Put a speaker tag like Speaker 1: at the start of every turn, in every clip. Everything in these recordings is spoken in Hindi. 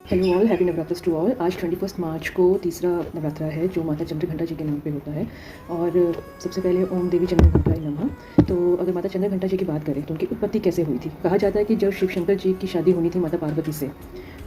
Speaker 1: Hello all, happy Navratras to all. आज 21 मार्च को तीसरा नवरात्रा है जो माता चंद्रघंटा जी के नाम पे होता है। और सबसे पहले ओम देवी चंद्रघंटाय नमः। तो अगर माता चंद्रघंटा जी की बात करें तो उनकी उत्पत्ति कैसे हुई थी। कहा जाता है कि जब शिव शंकर जी की शादी होनी थी माता पार्वती से,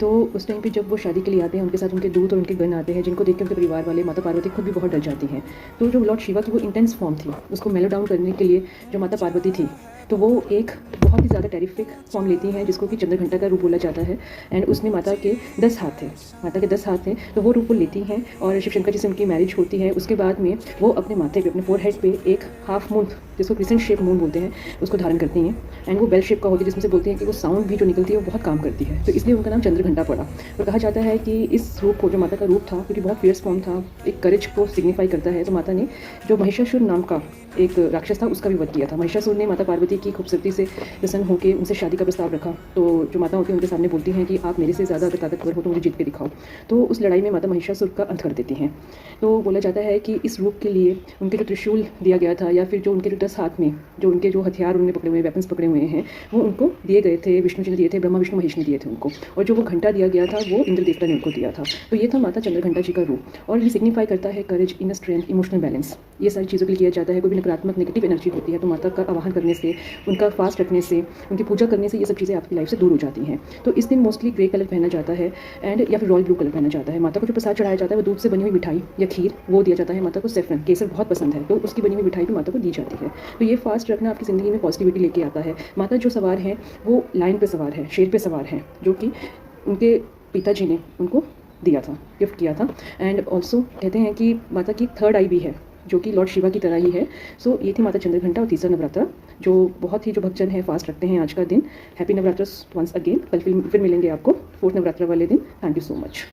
Speaker 1: तो उस टाइम पे जब वो शादी के लिए आते हैं उनके साथ उनके दूत और उनके गण आते हैं, जिनको देख के उनके परिवार वाले माता पार्वती खुद भी बहुत डर जाती हैं। तो जो लॉर्ड शिवा की वो इंटेंस फॉर्म थी उसको मेलो डाउन करने के लिए जो माता पार्वती थी, तो वो एक बहुत ही ज़्यादा टेरिफिक फॉर्म लेती हैं जिसको कि चंद्रघंटा का रूप बोला जाता है। एंड उसमें माता के 10 हाथ थे, माता के 10 हाथ थे, तो वो रूप वो लेती हैं। और शिव शंकर जी से उनकी मैरिज होती है। उसके बाद में वो अपने माथे पे, अपने फोरहेड पे एक हाफ मून, जिसको क्रिसेंट शेप मून बोलते हैं, उसको धारण करती हैं। एंड वो बेल शेप का होती है, जिसमें से बोलते हैं कि वो साउंड भी जो निकलती है वो बहुत काम करती है, तो इसलिए उनका नाम चंद्रघंटा पड़ा। और कहा जाता है कि इस रूप को, जो माता का रूप था, क्योंकि बहुत फियर्स फॉर्म था, एक करेज को सिग्निफाई करता है, तो माता ने जो महिषासुर नाम का एक राक्षस था उसका भी वध किया था। महिषासुर ने माता पार्वती की खूबसूरती से प्रसन्न होकर उनसे शादी का प्रस्ताव रखा। तो जो माता होती है उनके सामने बोलती हैं कि आप मेरे से ज़्यादा अगर ताकतवर हो तो मुझे जीत के दिखाओ। तो उस लड़ाई में माता महिषासुर का अंत कर देती हैं। तो बोला जाता है कि इस रूप के लिए उनके जो त्रिशूल दिया गया था, या फिर जो उनके जो 10 हाथ में जो उनके जो हथियार उन्होंने पकड़े हुए, वेपन्स पकड़े हुए हैं, वो उनको दिए गए थे, विष्णु जी ने दिए थे, ब्रह्मा विष्णु महेश ने दिए थे उनको। और जो वो घंटा दिया गया था वो इंद्र देवता ने उनको दिया था। तो ये था माता चंद्रघंटा जी का रूप। और ये सिग्निफाई करता है करेज, इनर स्ट्रेंथ, इमोशनल बैलेंस। ये सारी चीज़ों के लिए किया जाता है। कोई भी नकारात्मक नेगेटिव एनर्जी होती है तो माता का आवाहन करने से, उनका फास्ट रखने से, उनकी पूजा करने से ये सब चीज़ें आपकी लाइफ से दूर हो जाती हैं। तो इस दिन मोस्टली ग्रे कलर पहना जाता है, एंड या फिर रॉयल ब्लू कलर पहना जाता है। माता को जो प्रसाद चढ़ाया जाता है वो दूध से बनी हुई मिठाई या खीर वो दिया जाता है। माता को सेफरन, केसर बहुत पसंद है, तो उसकी बनी हुई मिठाई भी माता को दी जाती है। तो ये फास्ट रखना आपकी ज़िंदगी में पॉजिटिविटी लेके आता है। माता जो सवार हैं वो लायन पे सवार है, शेर पे सवार हैं, जो कि उनके पिताजी ने उनको दिया था, गिफ्ट किया था। एंड ऑल्सो कहते हैं कि माता की थर्ड आई भी है जो कि लॉर्ड शिवा की तरह ही है। सो ये थी माता चंद्रघंटा और तीसरा नवरात्रा, जो बहुत ही जो भक्तजन है फास्ट रखते हैं आज का दिन। Happy Navratra once again. कल फिर मिलेंगे आपको फोर्थ नवरात्रा वाले दिन। Thank you so much.